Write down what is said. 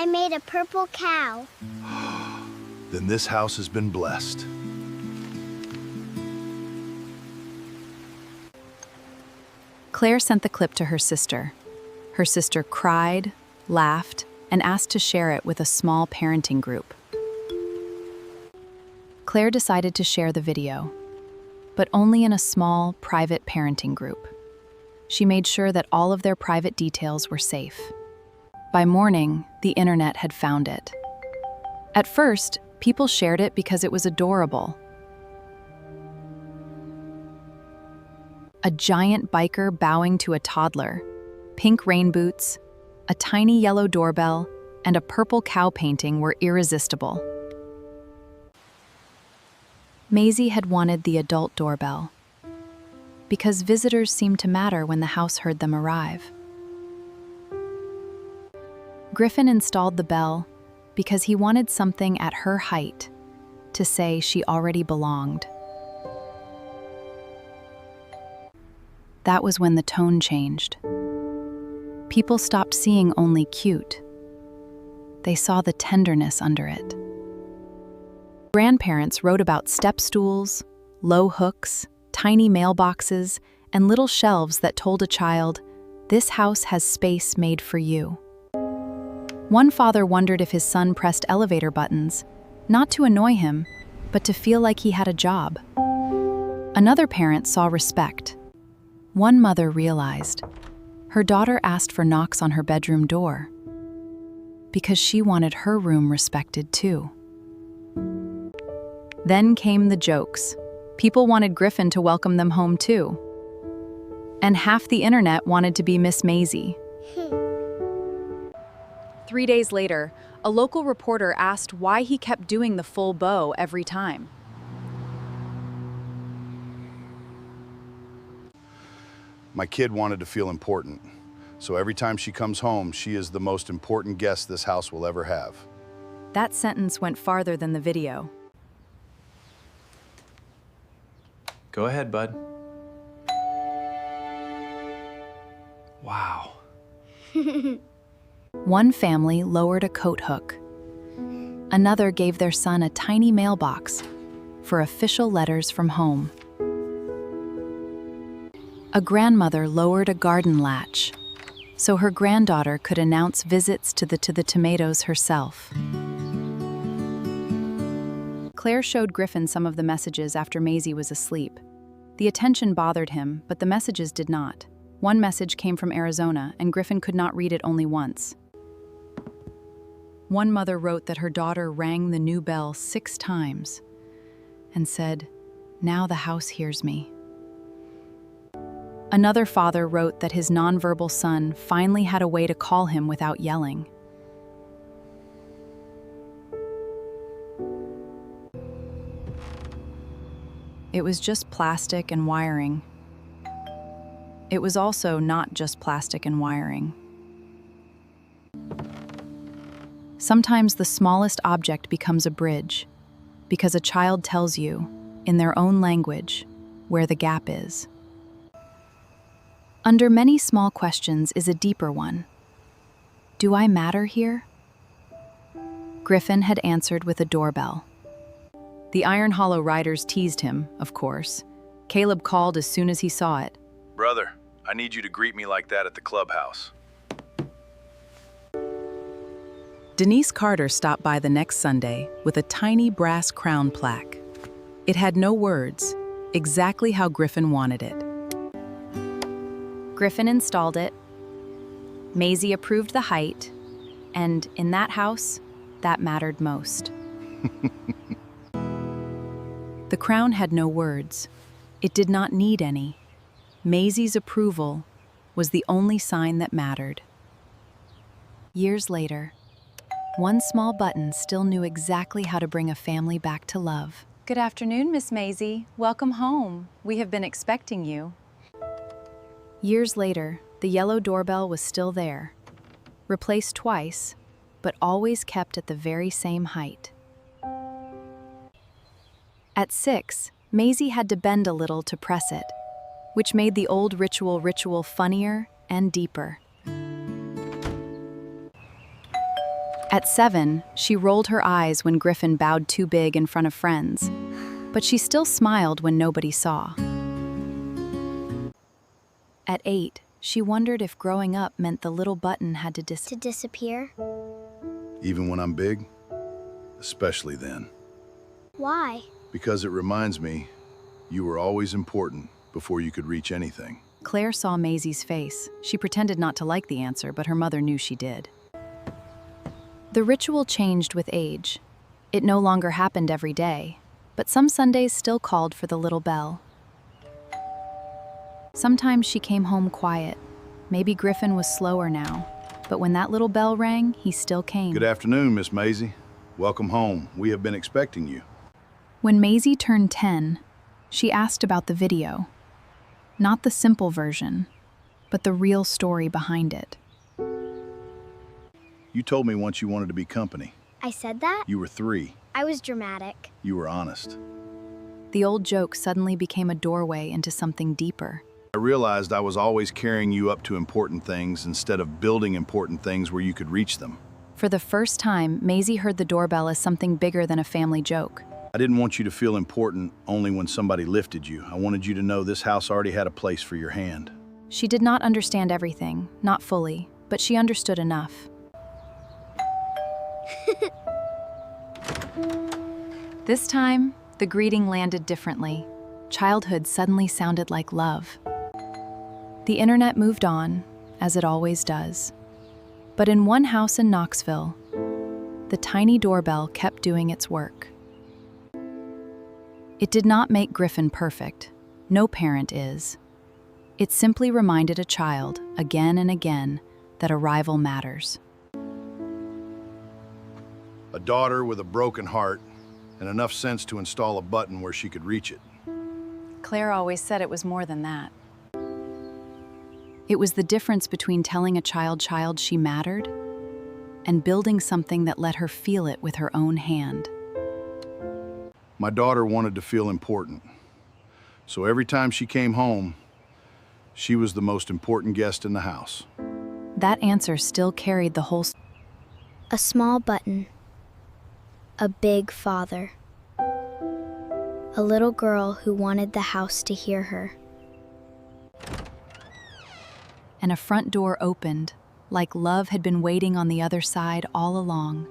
I made a purple cow. Then this house has been blessed. Claire sent the clip to her sister. Her sister cried, laughed, and asked to share it with a small parenting group. Claire decided to share the video, but only in a small, private parenting group. She made sure that all of their private details were safe. By morning, the internet had found it. At first, people shared it because it was adorable. A giant biker bowing to a toddler, pink rain boots, a tiny yellow doorbell, and a purple cow painting were irresistible. Maisie had wanted the adult doorbell because visitors seemed to matter when the house heard them arrive. Griffin installed the bell because he wanted something at her height to say she already belonged. That was when the tone changed. People stopped seeing only cute. They saw the tenderness under it. Grandparents wrote about step stools, low hooks, tiny mailboxes, and little shelves that told a child, "This house has space made for you." One father wondered if his son pressed elevator buttons, not to annoy him, but to feel like he had a job. Another parent saw respect. One mother realized her daughter asked for knocks on her bedroom door because she wanted her room respected too. Then came the jokes. People wanted Griffin to welcome them home too. And half the internet wanted to be Miss Maisie. 3 days later, a local reporter asked why he kept doing the full bow every time. My kid wanted to feel important, so every time she comes home, she is the most important guest this house will ever have. That sentence went farther than the video. Go ahead, bud. Wow. One family lowered a coat hook. Another gave their son a tiny mailbox for official letters from home. A grandmother lowered a garden latch so her granddaughter could announce visits to the tomatoes herself. Claire showed Griffin some of the messages after Maisie was asleep. The attention bothered him, but the messages did not. One message came from Arizona, and Griffin could not read it only once. One mother wrote that her daughter rang the new bell 6 times and said, "Now the house hears me." Another father wrote that his nonverbal son finally had a way to call him without yelling. It was just plastic and wiring. It was also not just plastic and wiring. Sometimes the smallest object becomes a bridge because a child tells you, in their own language, where the gap is. Under many small questions is a deeper one. Do I matter here? Griffin had answered with a doorbell. The Iron Hollow riders teased him, of course. Caleb called as soon as he saw it. Brother, I need you to greet me like that at the clubhouse. Denise Carter stopped by the next Sunday with a tiny brass crown plaque. It had no words, exactly how Griffin wanted it. Griffin installed it. Maisie approved the height, and in that house, that mattered most. The crown had no words. It did not need any. Maisie's approval was the only sign that mattered. Years later, one small button still knew exactly how to bring a family back to love. Good afternoon, Miss Maisie. Welcome home. We have been expecting you. Years later, the yellow doorbell was still there, replaced twice, but always kept at the very same height. At 6, Maisie had to bend a little to press it, which made the old ritual funnier and deeper. At 7, she rolled her eyes when Griffin bowed too big in front of friends, but she still smiled when nobody saw. At 8, she wondered if growing up meant the little button had to disappear? Even when I'm big? Especially then. Why? Because it reminds me you were always important before you could reach anything. Claire saw Maisie's face. She pretended not to like the answer, but her mother knew she did. The ritual changed with age. It no longer happened every day, but some Sundays still called for the little bell. Sometimes she came home quiet. Maybe Griffin was slower now, but when that little bell rang, he still came. Good afternoon, Miss Maisie. Welcome home. We have been expecting you. When Maisie turned 10, she asked about the video. Not the simple version, but the real story behind it. You told me once you wanted to be company. I said that? You were 3. I was dramatic. You were honest. The old joke suddenly became a doorway into something deeper. I realized I was always carrying you up to important things instead of building important things where you could reach them. For the first time, Maisie heard the doorbell as something bigger than a family joke. I didn't want you to feel important only when somebody lifted you. I wanted you to know this house already had a place for your hand. She did not understand everything, not fully, but she understood enough. This time, the greeting landed differently. Childhood suddenly sounded like love. The internet moved on, as it always does. But in one house in Knoxville, the tiny doorbell kept doing its work. It did not make Griffin perfect. No parent is. It simply reminded a child, again and again, that arrival matters. A daughter with a broken heart and enough sense to install a button where she could reach it. Claire always said it was more than that. It was the difference between telling a child she mattered and building something that let her feel it with her own hand. My daughter wanted to feel important. So every time she came home, she was the most important guest in the house. That answer still carried the whole story. A small button. A big father. A little girl who wanted the house to hear her. And a front door opened, like love had been waiting on the other side all along.